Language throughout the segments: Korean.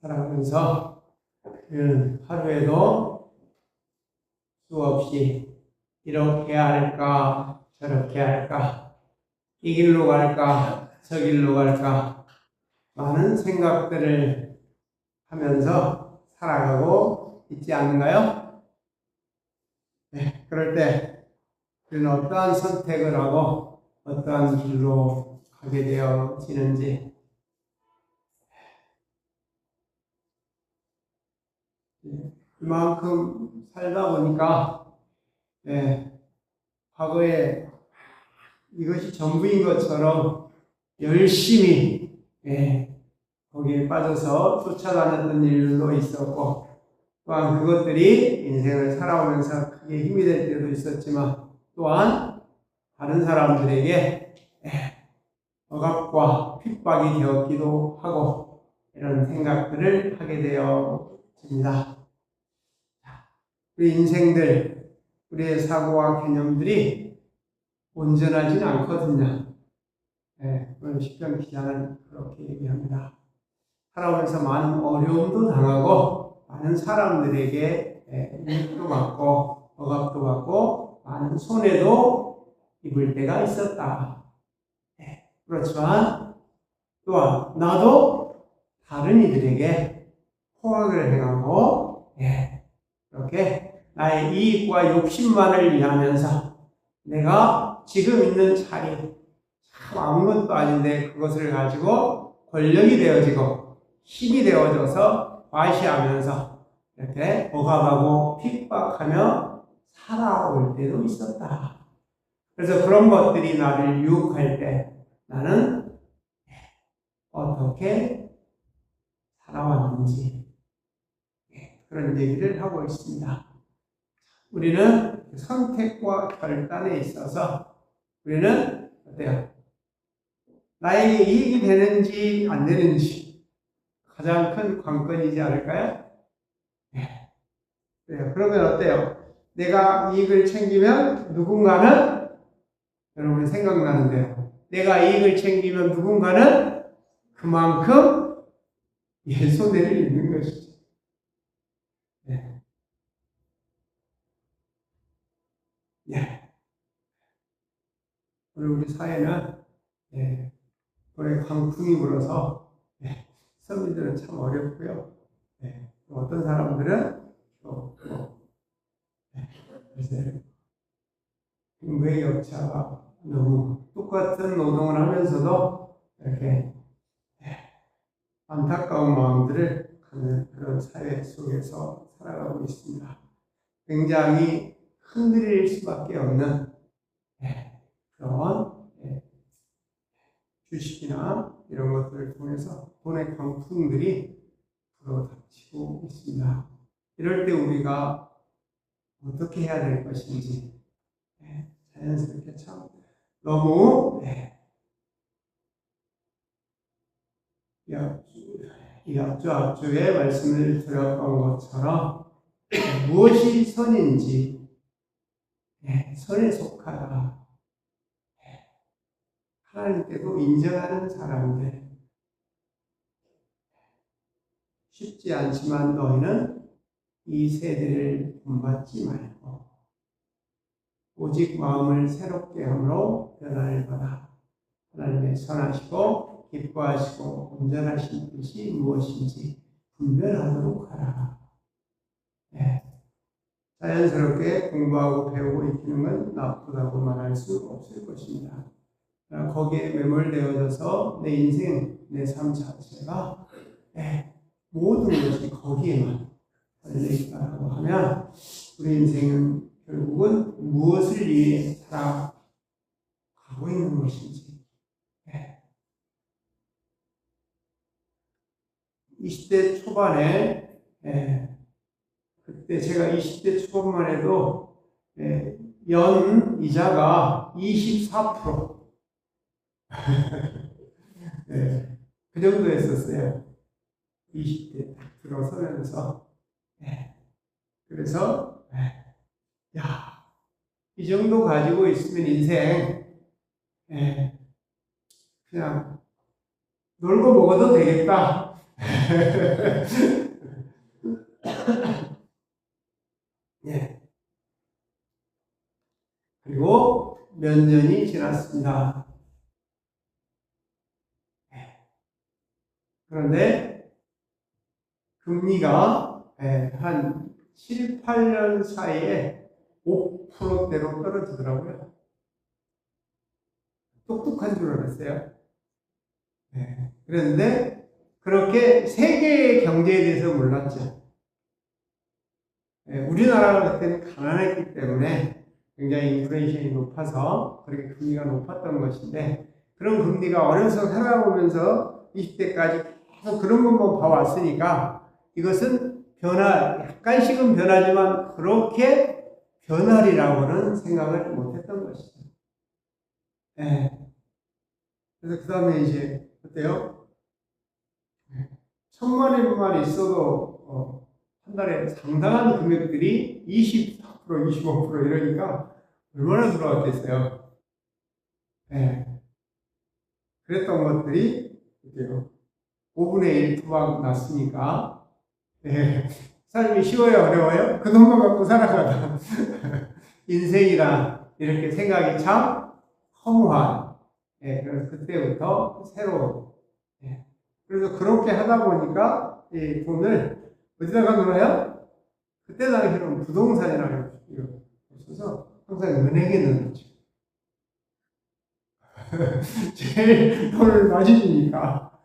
살아가면서 우리는 하루에도 수없이 이렇게 할까 저렇게 할까 이 길로 갈까 저 길로 갈까 많은 생각들을 하면서 살아가고 있지 않는가요? 네, 그럴 때 우리는 어떠한 선택을 하고 어떠한 길로 가게 되어지는지 그만큼 살다 보니까 과거에 이것이 전부인 것처럼 열심히 거기에 빠져서 쫓아다녔던 일도 있었고 또한 그것들이 인생을 살아오면서 크게 힘이 될 때도 있었지만 또한 다른 사람들에게 억압과 핍박이 되었기도 하고 이런 생각들을 하게 되어집니다. 우리 인생들, 우리의 사고와 개념들이 온전하진 않거든요. 오늘 시편 기자는 그렇게 얘기합니다. 살아오면서 많은 어려움도 당하고 많은 사람들에게 유혹도 받고 억압도 받고 많은 손해도 입을 때가 있었다. 그렇지만 또한 나도 다른 이들에게 포악을 행하고 이렇게 나의 이익과 욕심만을 위하면서 내가 지금 있는 자리 참 아무것도 아닌데 그것을 가지고 권력이 되어지고 힘이 되어져서 과시하면서 이렇게 억압하고 핍박하며 살아올 때도 있었다. 그래서 그런 것들이 나를 유혹할 때 나는 어떻게 살아왔는지 그런 얘기를 하고 있습니다. 우리는 선택과 결단에 있어서 우리는 어때요? 나에게 이익이 되는지 안 되는지 가장 큰 관건이지 않을까요? 그래요. 그러면 어때요? 내가 이익을 챙기면 누군가는 여러분 생각나는데요. 내가 이익을 챙기면 누군가는 그만큼 손해를 입는 것이죠. 오늘 우리 사회는 올해 강풍이 불어서 서민들은 참 어렵고요. 어떤 사람들은 왜 격차가 너무 똑같은 노동을 하면서도 이렇게 안타까운 마음들을 갖는 그런 사회 속에서 살아가고 있습니다. 굉장히 흔들릴 수밖에 없는 그런 주식이나 이런 것들을 통해서 돈의 강풍들이 불어닥치고 있습니다. 이럴 때 우리가 어떻게 해야 될 것인지 자연스럽게 참 너무 이 앞주에 말씀을 드렸던 것처럼 무엇이 선인지 선에 속하다 하나님께도 인정하는 사람들 쉽지 않지만 너희는 이 세대를 본받지 말고 오직 마음을 새롭게 함으로 변화를 받아 하나님의 선하시고 기뻐하시고 온전하신 뜻이 무엇인지 분별하도록 하라. 자연스럽게 공부하고 배우고 익히는 건 나쁘다고 말할 수 없을 것입니다. 거기에 매몰되어져서 내 인생, 내 삶 자체가 모든 것이 거기에만 걸려있다고 하면 우리 인생은 결국은 무엇을 위해 살아가고 있는 것인지 20대 초반에 그때 제가 20대 초반만 해도 연 이자가 24% 그 정도였었어요. 20대 들어서면서 그래서 이 정도 가지고 있으면 인생 그냥 놀고 먹어도 되겠다 예. 그리고 몇 년이 지났습니다. 그런데 금리가 한 7, 8년 사이에 5%대로 떨어지더라고요. 똑똑한 줄 알았어요. 그런데 그렇게 세계의 경제에 대해서 몰랐죠. 우리나라가 그때는 가난했기 때문에 굉장히 인플레이션이 높아서 그렇게 금리가 높았던 것인데, 그런 금리가 어려서 살아오면서 20대까지 계속 그런 것만 봐왔으니까 이것은 약간씩은 변하지만 그렇게 변하리라고는 생각을 못했던 것이죠. 그래서 그 다음에 이제 어때요? 1,000만원만 있어도 한 달에 상당한 금액들이 24%, 25% 이러니까 얼마나 들어왔겠어요. 그랬던 것들이 어때요? 5분의 1 토막 났으니까 삶이 쉬워요, 어려워요? 그 돈만 갖고 살아가다 인생이라 이렇게 생각이 참 허무한, 그래서 그때부터 새로운, 그래서 그렇게 하다 보니까 이 돈을 어디다가 넣어요? 그때 당시에는 부동산이라는 게 없어서 항상 은행에 넣었죠. 제일 돈을 많이 주니까.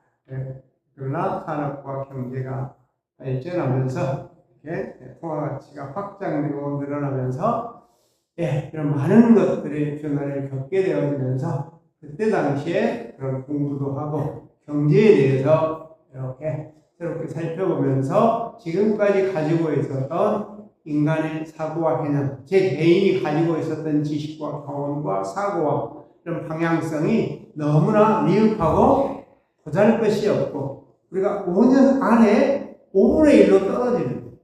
그러나 산업과 경제가 발전하면서 이렇게 통화 가치가 확장되고 늘어나면서 이런 많은 것들의 변화를 겪게 되어지면서 그때 당시에 그런 공부도 하고 경제에 대해서 이렇게 새롭게 살펴보면서 지금까지 가지고 있었던 인간의 사고와 개념, 제 개인이 가지고 있었던 지식과 경험과 사고와 이런 방향성이 너무나 미흡하고 보잘것이 없고 우리가 5년 안에 5분의 1로 떨어지는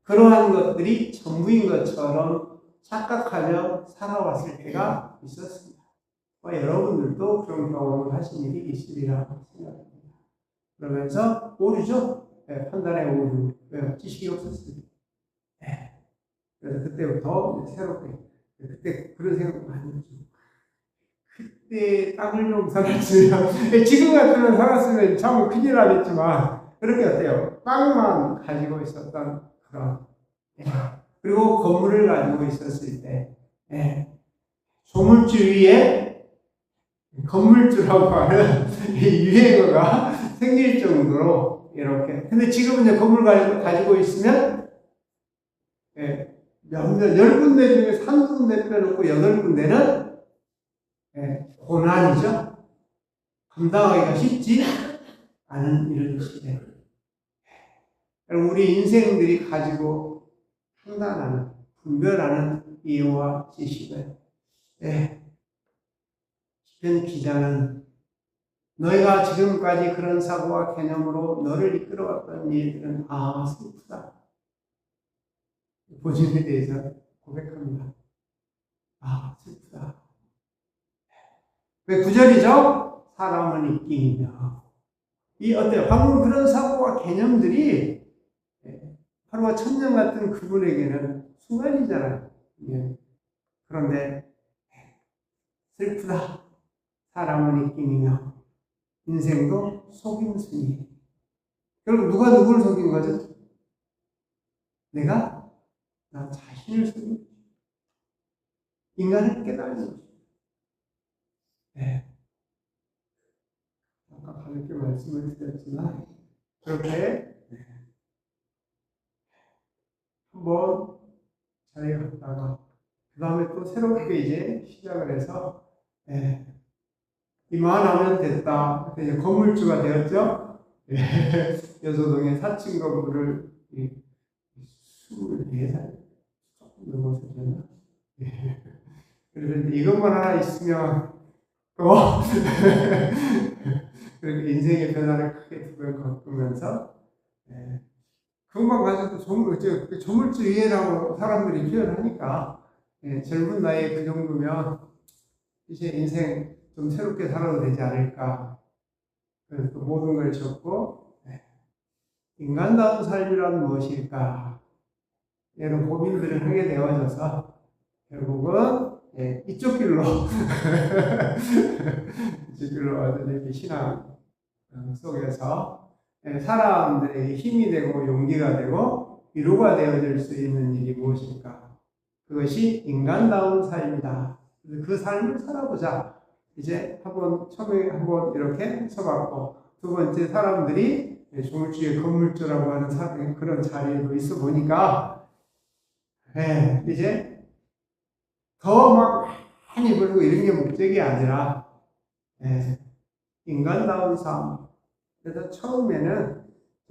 그러한 것들이 전부인 것처럼 착각하며 살아왔을 때가 있었습니다. 여러분들도 그런 경험을 하신 일이 있으리라 생각합니다. 그러면서 오류죠? 판단의 오류. 지식이 없었습니다. 그래서 그때부터 새롭게, 그때 그런 생각 많이 했죠. 그때 땅을 좀 살았으면, 지금 같으면 살았으면 참 큰일 나겠지만, 그렇게 어때요? 땅만 가지고 있었던 그런, 그리고 건물을 가지고 있었을 때, 조물주 위에 건물주라고 하는 유행어가 생길 정도로 이렇게. 근데 지금은 이제 건물 가지고 있으면, 열 군데 중에 한 군데 빼놓고 8군데는 고난이죠. 감당하기가 쉽지 않은 이런 시대. 우리 인생들이 가지고 판단하는, 분별하는 이해와 지식을 시편 기자는 너희가 지금까지 그런 사고와 개념으로 너를 이끌어왔던 일들은 슬프다. 본인에 대해서 고백합니다. 슬프다. 왜 9절이죠? 사람은 있기이며. 어때요? 방금 그런 사고와 개념들이 하루와 천년 같은 그분에게는 순간이잖아요. 그런데 슬프다. 사람은 있기이며. 인생도 속임수니. 결국 누가 누구를 속인 거죠? 내가 나 자신을 속인 거죠. 인간을 깨달은 거죠. 아까 가볍게 말씀을 드렸지만 그렇게 한번 자리에 갔다가 그 다음에 또 새롭게 이제 시작을 해서 이만하면 됐다. 그때 이제 건물주가 되었죠. 여서동에 4층 건물을 24살 조금 넘어서잖아. 그래서 이것만 하나 있으면 또 그렇게 인생의 변화를 크게 두 번 겪으면서 그것만 가져도 조물주 이해라고 사람들이 표현하니까 젊은 나이에 그 정도면 이제 인생 좀 새롭게 살아도 되지 않을까. 그래서 또 모든 걸 접고 인간다운 삶이란 무엇일까? 이런 고민들을 하게 되어져서 결국은 이쪽 길로 이쪽 길로 와서 신앙 속에서 사람들에게 힘이 되고 용기가 되고 위로가 되어질 수 있는 일이 무엇일까? 그것이 인간다운 삶이다. 그 삶을 살아보자. 이제 처음에 한번 이렇게 써봤고, 두 번째 사람들이 조물주의 건물주라고 하는 그런 자리에도 있어 보니까, 이제 더 막 많이 벌고 이런 게 목적이 아니라, 인간다운 삶. 그래서 처음에는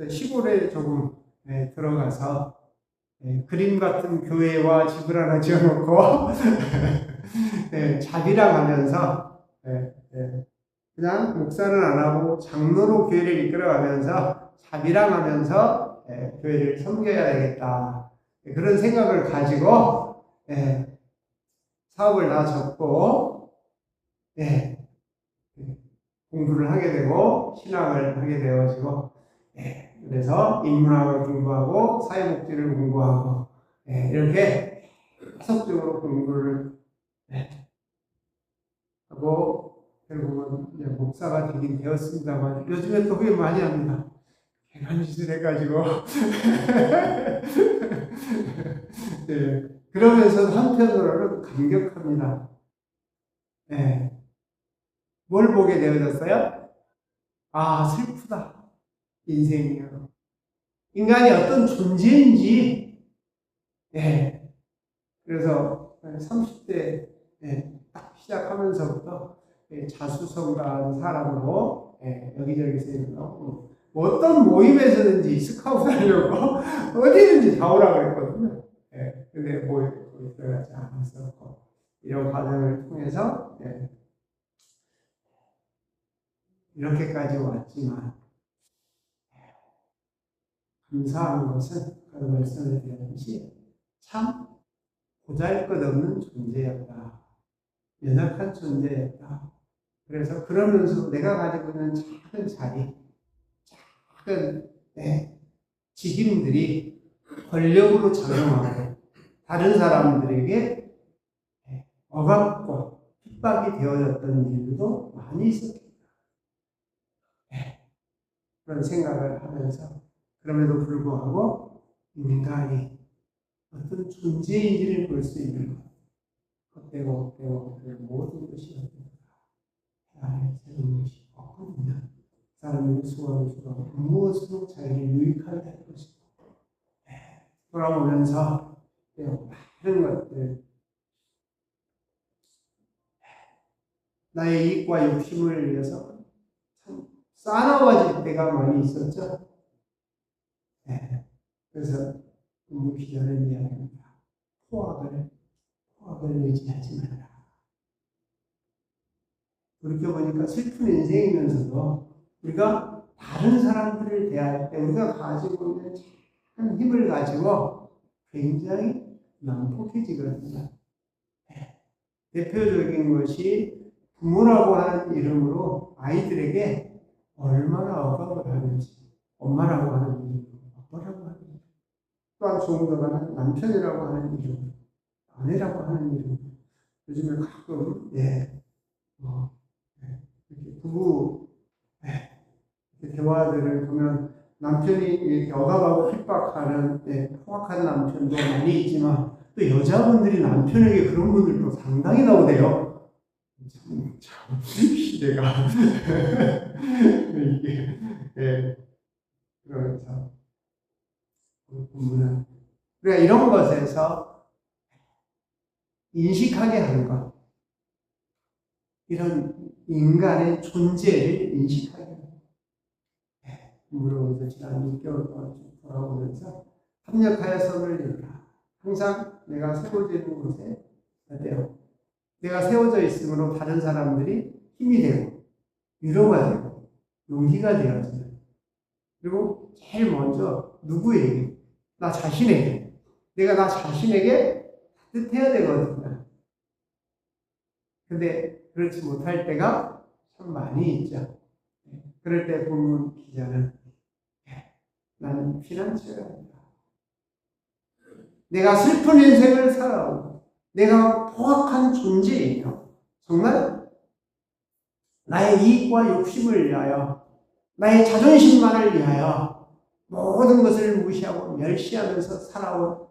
시골에 조금 들어가서 그림 같은 교회와 집을 하나 지어놓고 자비랑 하면서 그냥 목사는 안 하고 장로로 교회를 이끌어가면서 자비랑 하면서 교회를 섬겨야 되겠다. 그런 생각을 가지고 사업을 다 접고 공부를 하게 되고 신학을 하게 되어지고 그래서 인문학을 공부하고 사회복지를 공부하고 이렇게 계속적으로 공부를 하고 결국은 이제 목사가 되긴 되었습니다만 요즘에 또 후회 많이 합니다. 개간짓을 해가지고 그러면서 한편으로는 감격합니다. 뭘 보게 되어졌어요? 아, 슬프다. 인생이요. 인간이 어떤 존재인지, 그래서 30대 딱 시작하면서부터 자수성가한 사람으로 여기저기서 뭐 어떤 모임에서든지 스카우트 하려고 어디든지 다 오라고 했거든요. 근데 모임에 들어가지 않았었고, 이런 과정을 통해서 이렇게까지 왔지만, 감사한 것은 그 말씀을 드렸듯이 참 보잘것없는 존재였다. 연약한 존재였다. 그래서 그러면서 내가 가지고 있는 작은 자리, 작은 직임들이 권력으로 작용하고 다른 사람들에게 억압과 핍박이 되어졌던 일도 많이 있었습니다. 그런 생각을 하면서 그럼에도 불구하고 인간이 어떤 존재인지를 볼 수 있는 것. 헛되고 모든 것이 하나님의 새로운 것이 없거든요. 사람의 수고하는 수가 무엇으로 자기를 유익하게 할 것이고 돌아오면서 많은 것들 나의 이익과 욕심을 위해서 참 싸나워질 때가 많이 있었죠. 그래서 기자는 이야기합니다. 포악을 의지하지 마라. 돌이켜보니까 슬픈 인생이면서도 우리가 다른 사람들을 대할 때 우리가 가지고 있는 작은 힘을 가지고 굉장히 난폭해지거든요. 대표적인 것이 부모라고 하는 이름으로 아이들에게 얼마나 억압을 하는지, 엄마라고 하는 이름으로, 아빠라고 하는 이름, 또한 좋은 남편이라고 하는 이름, 아내라고 하는 이름, 요즘에 가끔 이렇게 부부 대화들을 보면 남편이 이렇게 억압하고 핍박하는 포악한 남편도 많이 있지만 또 여자분들이 남편에게 그런 분들도 상당히 나오대요. 참 시대가 이게 그래서 우리가 이런 것에서 인식하게 하는 것, 이런 인간의 존재를 인식하게 합니다. 물어보면서 지난 6개월 동안 쭉 돌아오면서 합력하여 선을 이루라. 항상 내가 세워지는 곳에 어때요? 내가 세워져 있으므로 다른 사람들이 힘이 되고 위로가 되고 용기가 되어지는. 그리고 제일 먼저 누구에게? 나 자신에게. 내가 나 자신에게 따뜻해야 되거든요. 근데 그렇지 못할 때가 참 많이 있죠. 그럴 때 본문 기자는 나는 피난처가 아니다. 내가 슬픈 인생을 살아오고 내가 포악한 존재이며 정말 나의 이익과 욕심을 위하여 나의 자존심만을 위하여 모든 것을 무시하고 멸시하면서 살아온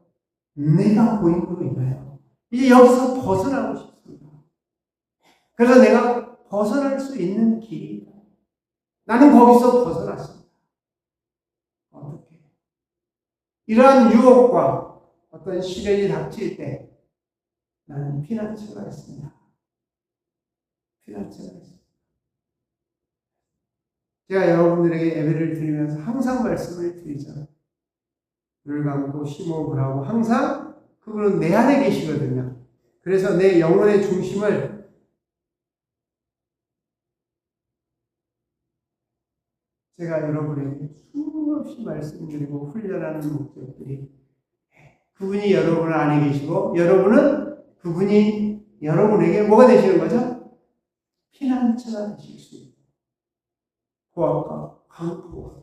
내가 보임으로 인하여 이제 여기서 벗어나고 싶습니다. 그래서 내가 벗어날 수 있는 길이 나는 거기서 벗어났습니다. 어떻게? 이러한 유혹과 어떤 시련이 닥칠 때 나는 피난처가 있습니다. 피난처가 있습니다. 제가 여러분들에게 예배를 드리면서 항상 말씀을 드리죠. 눈을 감고 심호흡을 하고 항상 그분은 내 안에 계시거든요. 그래서 내 영혼의 중심을 제가 여러분에게 수없이 말씀드리고 훈련하는 목적들이 그분이 여러분 안에 계시고 여러분은 그분이 여러분에게 뭐가 되시는 거죠? 피난처가 되실 수 있고 포악과 강포와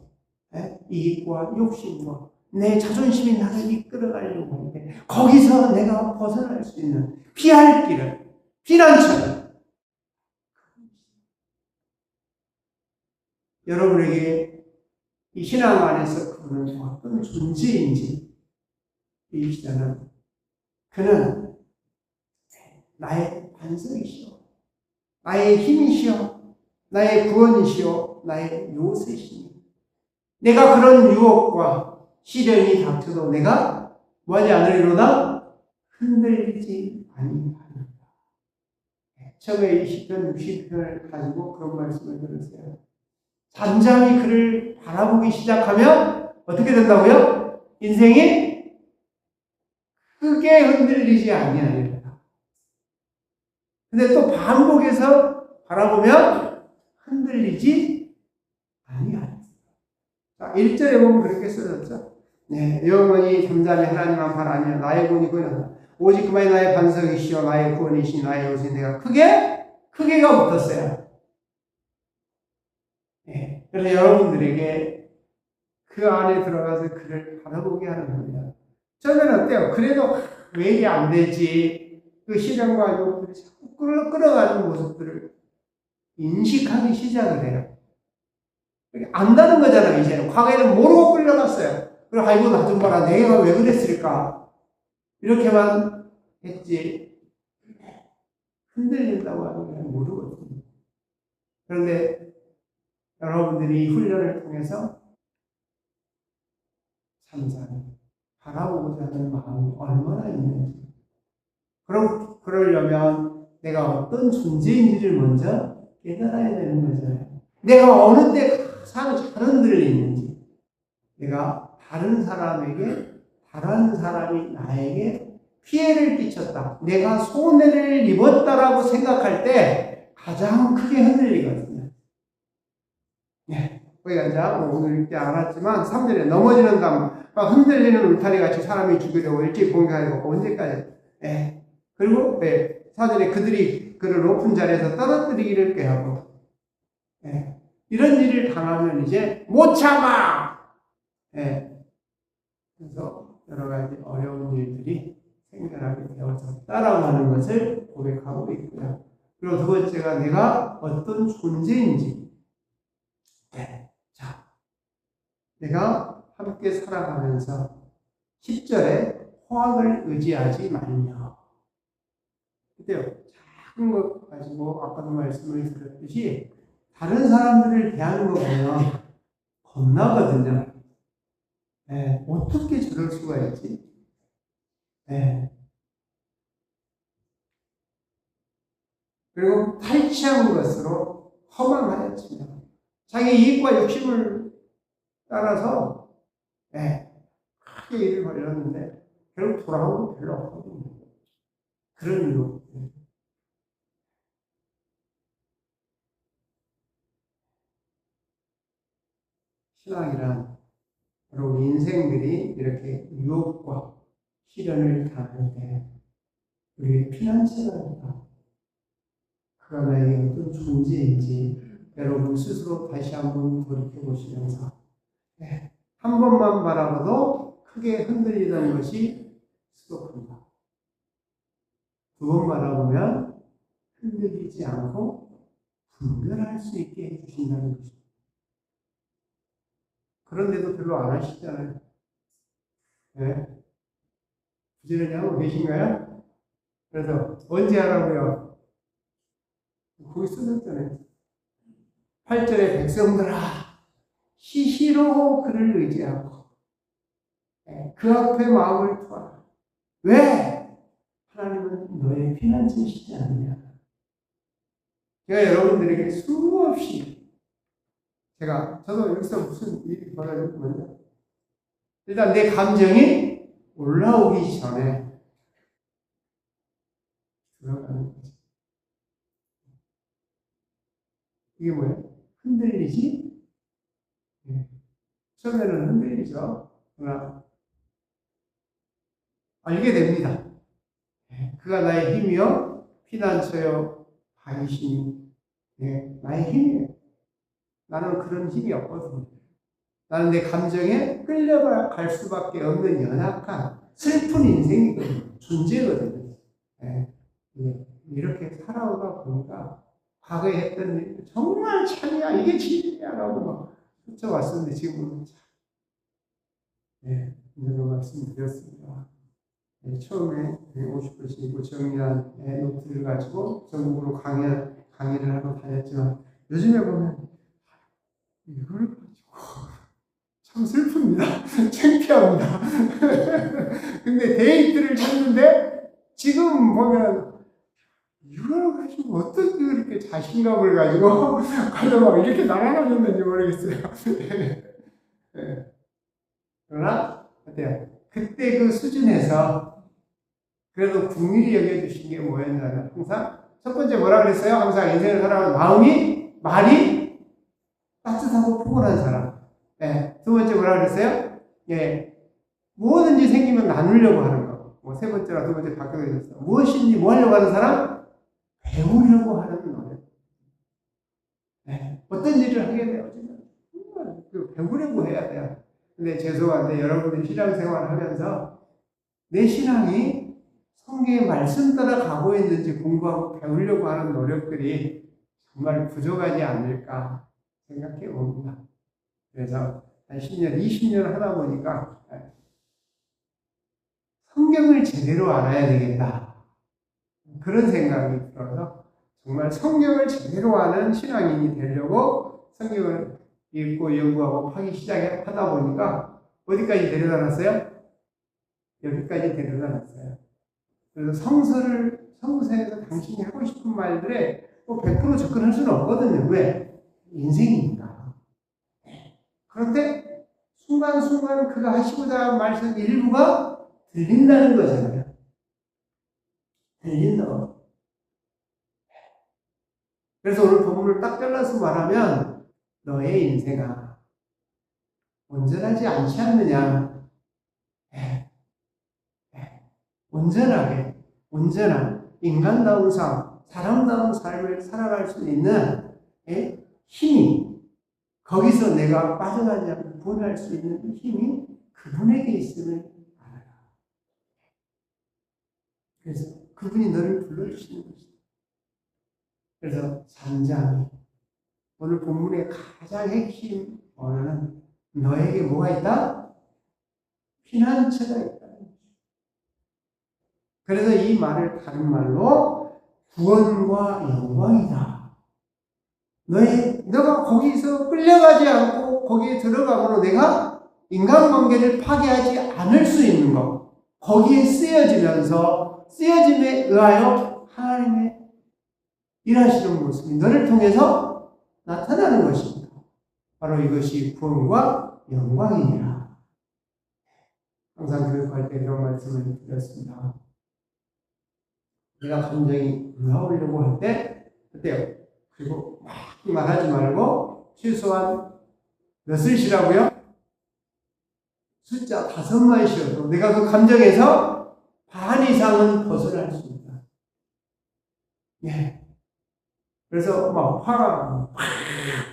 이익과 욕심과 내 자존심이 나를 이끌어가려고 하는데 거기서 내가 벗어날 수 있는 피할 길을 피난처를 여러분에게 이 신앙 안에서 그분은 어떤 존재인지 이 시대는 그는 나의 반석이시오 나의 힘이시오 나의 구원이시오 나의 요새시니 내가 그런 유혹과 시련이 닥쳐도 내가 뭐하지 않으리로다 흔들리지 아니하리로다. 처음에 이 시편 60편을 가지고 그런 말씀을 들었어요. 잠잠히 그를 바라보기 시작하면 어떻게 된다고요? 인생이 크게 흔들리지 아니하리로다. 근데 또 반복해서 바라보면 흔들리지 아니하리로다. 자, 1절에 보면 그렇게 써졌죠. 네, 영원히 잠잠히 하나님만 바라며 나의 구원이 그는 오직 그만이 나의 반석이시여 나의 구원이시 나의 요새 내가 크게가 붙었어요. 네, 그래서 여러분들에게 그 안에 들어가서 그를 바라보게 하는 겁니다. 처음에는 어때요? 그래도 왜 이게 안 되지? 그 시련과 욕들이 자꾸 끌어가는 모습들을 인식하기 시작을 해요. 안다는 거잖아요, 이제는. 과거에는 모르고 끌려갔어요. 그리고 아이고, 나 좀 봐라. 내가 왜 그랬을까? 이렇게만 했지. 흔들린다고 하는 건 모르거든요. 그런데 여러분들이 훈련을 통해서 잠잠히 바라보고자 하는 마음이 얼마나 있는지. 그러려면 내가 어떤 존재인지를 먼저 깨달아야 되는 거잖아요. 내가 어느 때 가장 잘 흔들리는지, 내가 다른 사람에게, 다른 사람이 나에게 피해를 끼쳤다, 내가 손해를 입었다라고 생각할 때 가장 크게 흔들리거든요. 네. 거기가 이제 오늘 읽지 않았지만 3절에 넘어지는 담, 흔들리는 울타리 같이 사람이 죽으려고 일찍 공격하려고 언제까지. 네. 그리고 4절에 그들이 그를 높은 자리에서 떨어뜨리기를 꾀하고 이런 일을 당하면 이제 못 참아. 그래서 여러 가지 어려운 일들이 생겨나게 되어졌다라고 하는 것을 고백하고 있고요. 그리고 두 번째가 내가 어떤 존재인지. 자, 내가 함께 살아가면서 10절에 포악을 의지하지 말며. 그때요, 작은 것 가지고 아까도 말씀을 드렸듯이 다른 사람들을 대하는 거 보면 겁나거든요. 어떻게 저럴 수가 있지? 그리고 탈취한 것으로 허망하였으며 자기 이익과 욕심을 따라서 크게 일을 벌였는데 결국 돌아온 거 별로 없거든요. 그런 이유. 신앙이란 여러분 인생들이 이렇게 유혹과 시련을 당할 때 우리의 피난처가 있다. 그가 나에게 어떤 존재인지 여러분 스스로 다시 한번 돌이켜 보시면서 한 번만 바라봐도 크게 흔들리는 것이 수도입니다. 두 번 바라보면 흔들리지 않고 분별할 수 있게 해주신다는 것입니다. 그런데도 별로 안 하시잖아요. 네? 부지런히 하고 계신가요? 그래서 언제 하라고요? 거기 써졌잖아요. 8절에 백성들아 시시로 그를 의지하고 그 앞에 마음을 두어라. 왜? 하나님은 너의 피난처시지 않느냐. 제가 여러분들에게 수없이 저도 여기서 무슨 일이 벌어졌냐면요. 일단 내 감정이 올라오기 전에 들어가는 거죠. 이게 뭐예요? 흔들리지? 처음에는 흔들리죠. 그러나 알게 됩니다. 그가 나의 힘이요, 피난처요, 바위심이 나의 힘이에요. 나는 그런 힘이 없거든요. 나는 내 감정에 끌려갈 수밖에 없는 연약한 슬픈 인생이거든요. 존재거든요. 이렇게 살아오다 보니까 과거에 했던 일 정말 참이야 이게 진리야라고 막 쫓아왔었는데 지금은 이런 말씀드렸습니다. 처음에 50분씩 정리한 노트를 가지고 전국으로 강의를 하러 다녔지만 요즘에 보면 이걸 가지고 참 슬픕니다. 창피합니다. 근데 데이트를 찾는데 지금 보면 이걸 가지고 어떻게 그렇게 자신감을 가지고 가서 막 이렇게 날아다녔는지 모르겠어요. 그러나 어때요? 그때 그 수준에서 그래도 궁일이 여겨주신 게 뭐였냐면 항상 첫 번째 뭐라 그랬어요? 항상 인생을 살아가는 말이 따뜻하고 포근한 사람. 두 번째 뭐라 그랬어요? 무엇든지 생기면 나누려고 하는 거. 세 번째랑 두 번째 바뀌어 있었어요. 무엇인지 뭐 하려고 하는 사람? 배우려고 하는 노력. 어떤 일을 하게 돼요? 배우려고 해야 돼요. 근데 죄송한데 여러분들이 신앙생활을 하면서 내 신앙이 성경의 말씀 따라 가고 있는지 공부하고 배우려고 하는 노력들이 정말 부족하지 않을까 생각해 봅니다. 그래서 한 10년, 20년 하다 보니까 성경을 제대로 알아야 되겠다. 그런 생각이 들어서 정말 성경을 제대로 아는 신앙인이 되려고 성경을 읽고 연구하고 파기 시작하다 보니까 어디까지 데려다 놨어요? 여기까지 데려다 놨어요. 그래서 성서에서 당신이 하고 싶은 말들에 100% 접근할 수는 없거든요. 왜? 인생이니까. 그런데 순간순간 그가 하시고자 한 말씀 일부가 들린다는 거잖아요. 들린다. 그래서 오늘 본문을 딱 잘라서 말하면 너의 인생아 온전하지 않지 않느냐. 온전한 인간다운 삶, 사람다운 삶을 살아갈 수 있는 힘이 거기서 내가 빠져나지 않고 구원할 수 있는 힘이 그분에게 있음을 알아라. 그래서 그분이 너를 불러주시는 것이다. 그래서 잠잠히 오늘 본문의 가장 핵심 언어는 너에게 뭐가 있다? 피난처가 있다. 그래서 이 말을 다른 말로 구원과 영광이다. 너가 거기서 끌려가지 않고 거기에 들어가므로 내가 인간관계를 파괴하지 않을 수 있는 것. 거기에 쓰여짐에 의하여 하나님의 일하시는 모습이 너를 통해서 나타나는 것입니다. 바로 이것이 구원과 영광이니라. 항상 교육할 때 이런 말씀을 드렸습니다. 내가 감정이 올라오려고 할 때 어때요? 그리고 막 말하지 말고 최소한 몇을 쉬라고요? 숫자 5만 쉬어도 내가 그 감정에서 반 이상은 벗어날 수 있다. 그래서 막 화가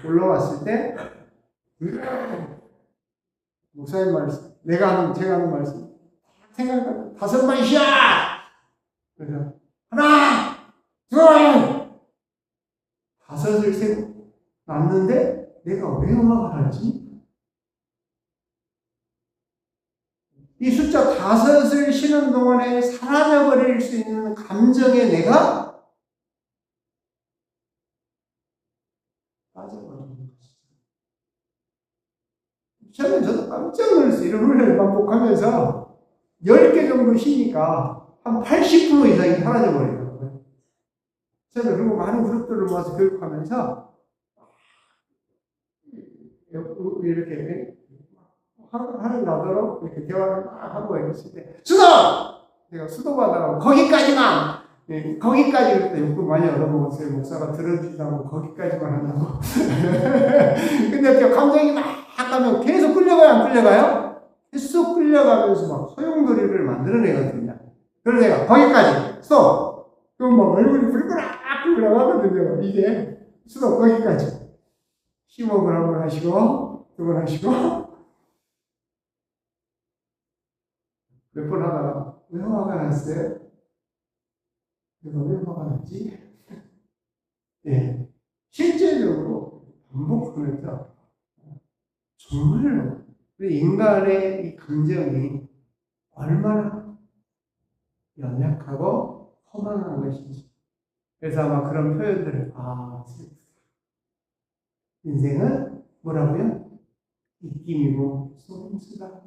올라왔을 때 목사님 말씀, 제가 하는 말씀, 생각하면 5마리 샷! 그래서, 하나, 둘, 5을 세고 났는데, 내가 왜 음악을 하지? 이 숫자 5을 쉬는 동안에 사라져버릴 수 있는 감정에 내가 빠져버리는 것이죠. 처음에 저도 깜짝 놀랐어요. 이런 훈련을 반복하면서 10개 정도 쉬니까 한 80% 이상이 사라져버리더라고요. 저는 그리고 많은 그룹들을 모아서 교육하면서 이렇게 하는 나더러 이렇게 대화를 막 하고 있을 때 수도! 내가 수도받아라고 거기까지만! 네, 거기까지 그랬다. 욕도 많이 얻어먹었어요. 목사가 들어주지도 않고 거기까지만 한다고. 근데 저 감정이 막 가면 계속 끌려가요? 안 끌려가요? 계속 끌려가면서 막 소용돌이를 만들어내거든요. 그래서 내가 거기까지 스톱! 그럼 막 얼굴이 불끈하게 하거든요. 이제 스톱 거기까지. 심호흡을 한번 하시고 2번 하시고 몇 번 하다가 왜 화가 났어요? 내가 왜 화가 났지? 예. 실제적으로 반복하면서 정말로 우리 인간의 이 감정이 얼마나 연약하고 허망한 것인지. 그래서 아마 그런 표현들을 인생은 뭐라고요? 입김이고 속임수다.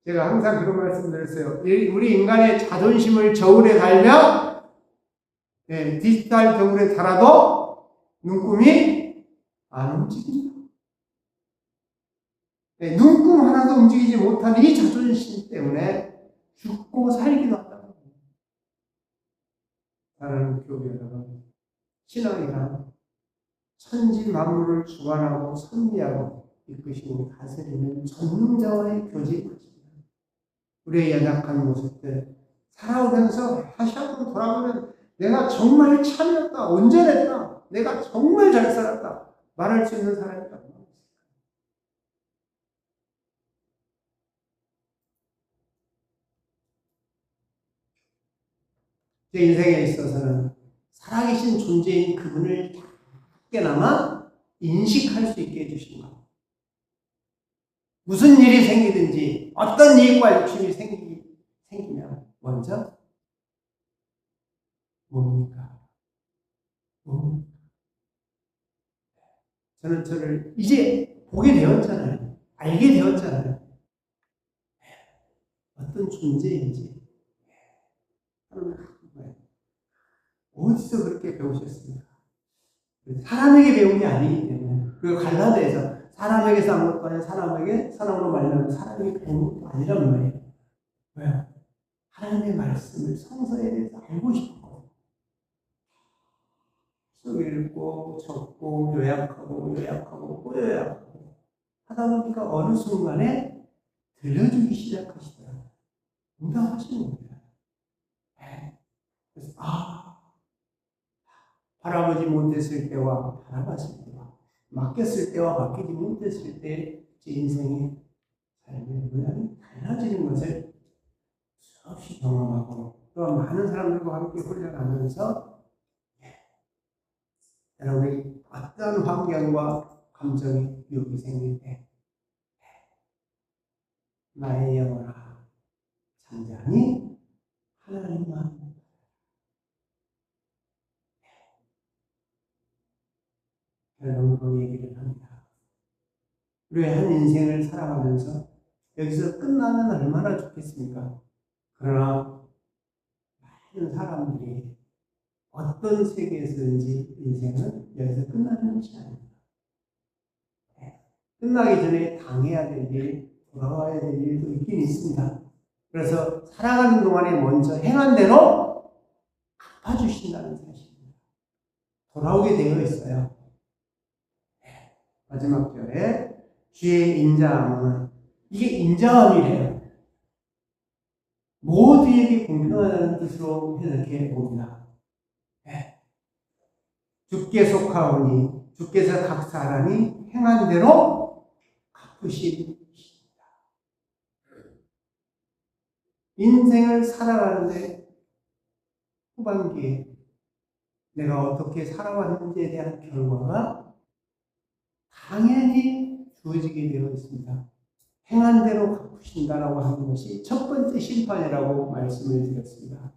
제가 항상 그런 말씀 드렸어요. 우리 인간의 자존심을 저울에 달면 디지털 저울에 달아도 눈금이 안 움직인다. 눈금 하나도 움직이지 못하는 이 자존심 때문에 죽고 살기도 한다. 사랑하는 교회 여러분, 신앙이란 천지 만물을 주관하고 섭리하고 이끄시고 다스리는 전능자와의 교제입니다. 우리의 연약한 모습들 살아오면서 다시 한번 돌아보면 내가 정말 참이었다, 온전했다, 내가 정말 잘 살았다 말할 수 있는 사람이다. 제 인생에 있어서는 살아계신 존재인 그분을 작게나마 인식할 수 있게 해주신 것. 무슨 일이 생기든지 어떤 이익과 욕심이 생기면 먼저 뭡니까? 저는 저를 이제 보게 되었잖아요. 알게 되었잖아요. 어떤 존재인지. 어디서 그렇게 배우셨습니까? 사람에게 배운 게 아니기 때문에. 그리고 갈라디아에서 사람에게서 한 것도 아니라 사람으로 말하면 사람에게 배운 것도 아니란 말이에요. 왜요? 하나님의 말씀을 성서에 대해서 알고 싶었고 쭉 읽고 적고 요약하고 또 요약하고 하다 보니까 어느 순간에 들려주기 시작하시더라고요. 응답하시는 거예요. 그래서 바라보지 못했을 때와 바라봤을 때와 맡겼을 때와 맡기지 못했을 때 제 인생의 삶의 모양이 달라지는 것을 수없이 경험하고 또 많은 사람들과 함께 훈련하면서 여러분이 어떤 환경과 감정이 유혹이 생길 때 나의 영혼아 잠잠히 하나님만 결론으로 얘기를 합니다. 우리의 한 인생을 살아가면서 여기서 끝나면 얼마나 좋겠습니까? 그러나 많은 사람들이 어떤 세계에서든지 인생은 여기서 끝나는 것이 아닙니다. 끝나기 전에 당해야 될 일, 돌아와야 될 일도 있긴 있습니다. 그래서 살아가는 동안에 먼저 행한 대로 갚아주신다는 사실입니다. 돌아오게 되어 있어요. 마지막 절에 주의 인자함은 이게 인자함이래요. 모두에게 공평하다는 뜻으로 해석해 봅니다. 주께 속하오니 주께서 각 사람이 행한 대로 갚으신 것입니다. 인생을 살아가는데 후반기에 내가 어떻게 살아왔는지에 대한 결과가 당연히 주어지게 되어 있습니다. 행한 대로 갚으신다라고 하는 것이 첫 번째 심판이라고 말씀을 드렸습니다.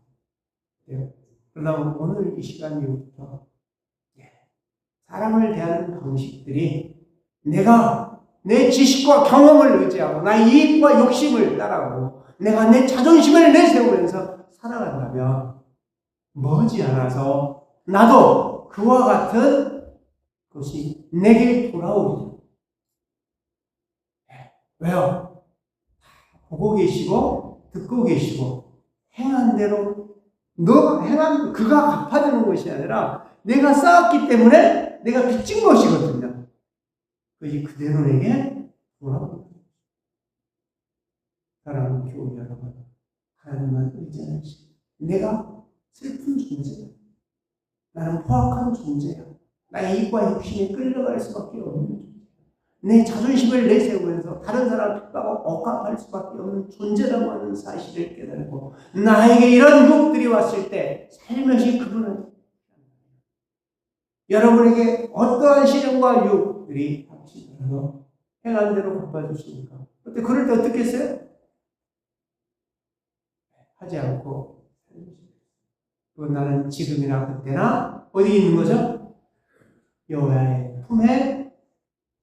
그러나 오늘 이 시간 이후부터 사람을 대하는 방식들이 내가 내 지식과 경험을 의지하고 나의 이익과 욕심을 따라가고 내가 내 자존심을 내세우면서 살아간다면 머지않아서 나도 그와 같은 것이 내게 돌아오리라. 왜요? 보고 계시고 듣고 계시고 행한 대로 너가 행한 그가 갚아주는 것이 아니라 내가 쌓았기 때문에 내가 빚진 것이거든요. 그것이 그대로 내게 돌아옵니다. 사랑하는 교우 여러분, 하나님만 의지하시. 내가 슬픈 존재야. 나는 포악한 존재야. 나의 이익과 욕심에 끌려갈 수밖에 없는 존재야. 내 자존심을 내세우면서 다른 사람을 핍박하고 억압할 수밖에 없는 존재라고 하는 사실을 깨달고 나에게 이런 유혹들이 왔을 때 살며시 그분은 여러분에게 어떠한 시련과 유혹들이 닥치더라도 행한 대로 갚아주시니까 그때 그럴 때 어떻게 했어요? 하지 않고 나는 지금이나 그때나 어디 있는 거죠? 여호와의 품에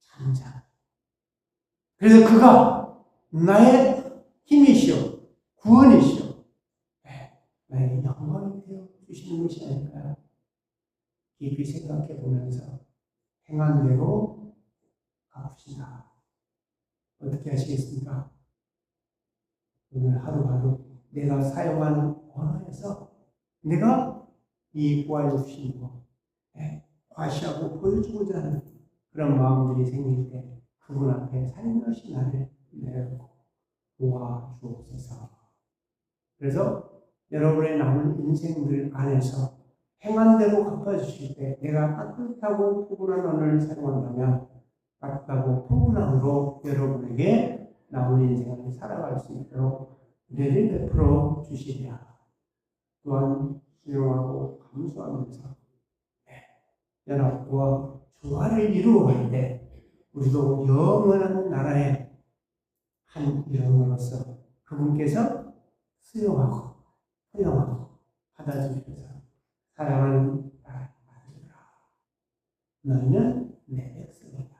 잠자. 그래서 그가 나의 힘이시오, 구원이시오, 나의 영광이 되어 주시는 것이 아닐까요? 깊이 생각해 보면서 행한 대로 갚으신다. 어떻게 하시겠습니까? 오늘 하루하루 내가 사용하는 언어에서 내가 이익과 욕심으로 과시하고 보여주고자 하는 그런 마음들이 생길 때 그분 앞에 살며시 나를 내려놓고 도와주옵소서. 그래서 여러분의 남은 인생들 안에서 행한 대로 갚아주실 때 내가 따뜻하고 포근한 언어를 사용한다면 따뜻하고 포근함으로 여러분에게 남은 인생을 살아갈 수 있도록 은혜를 베풀어 주시리라. 또한 수용하고 감수하면서 연합과 조화를 이루어갈 때 우리도 영원한 나라의 한 일원으로서 그분께서 수용하고 허용하고 받아주셔서 사랑하는 아들들아, 너희는 내 백성이다.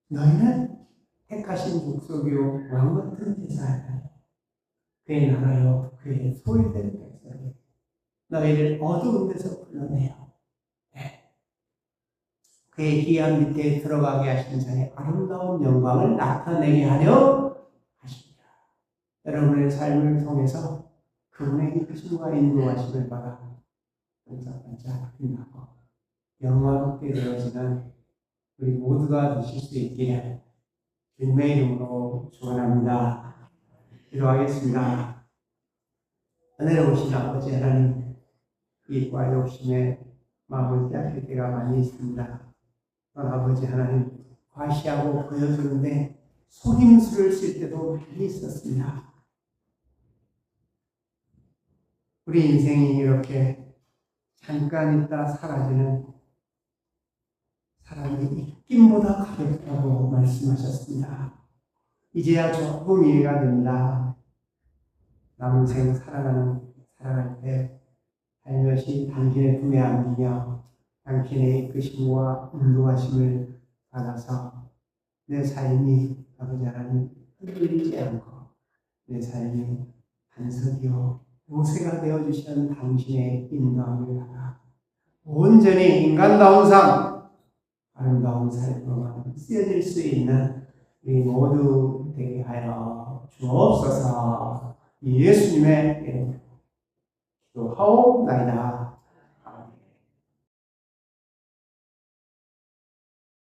너희는 택하신 족속이요 왕 같은 제사이다. 그의 나라요 그의 소유된 백성이 너희를 어두운 데서 불러내어 그의 기한 밑에 들어가게 하신 자의 아름다운 영광을 나타내게 하려 하십니다. 여러분의 삶을 통해서 그분의 이끄심과 인도하심을 받아 반짝반짝 빛나고 영광롭게 되어지는 우리 모두가 되실 수 있기를 주님의 이름으로 축원합니다. 기도하겠습니다. 은혜로우신 아버지 하나님, 이익과 욕심에 마음을 빼앗길 때가 많이 있습니다. 아버지 하나님, 과시하고 보여주는데 속임수를 쓸 때도 많이 있었습니다. 우리 인생이 이렇게 잠깐 있다 사라지는 사람이 입김보다 가볍다고 말씀하셨습니다. 이제야 조금 이해가 됩니다. 남은 생 살아갈 때 살며시 당신의 품에 안기며 당신의 이끄심과 인도하심을 받아서 내 삶이 아버지 하나님 흔들리지 않고 내 삶이 반석이요 요새가 되어주시는 당신의 인도함을 받아 온전히 인간다운 삶, 아름다운 삶으로만 쓰여질 수 있는 우리 모두 되게 하여 주옵소서. 예수님의 이름으로 기도하옵나이다.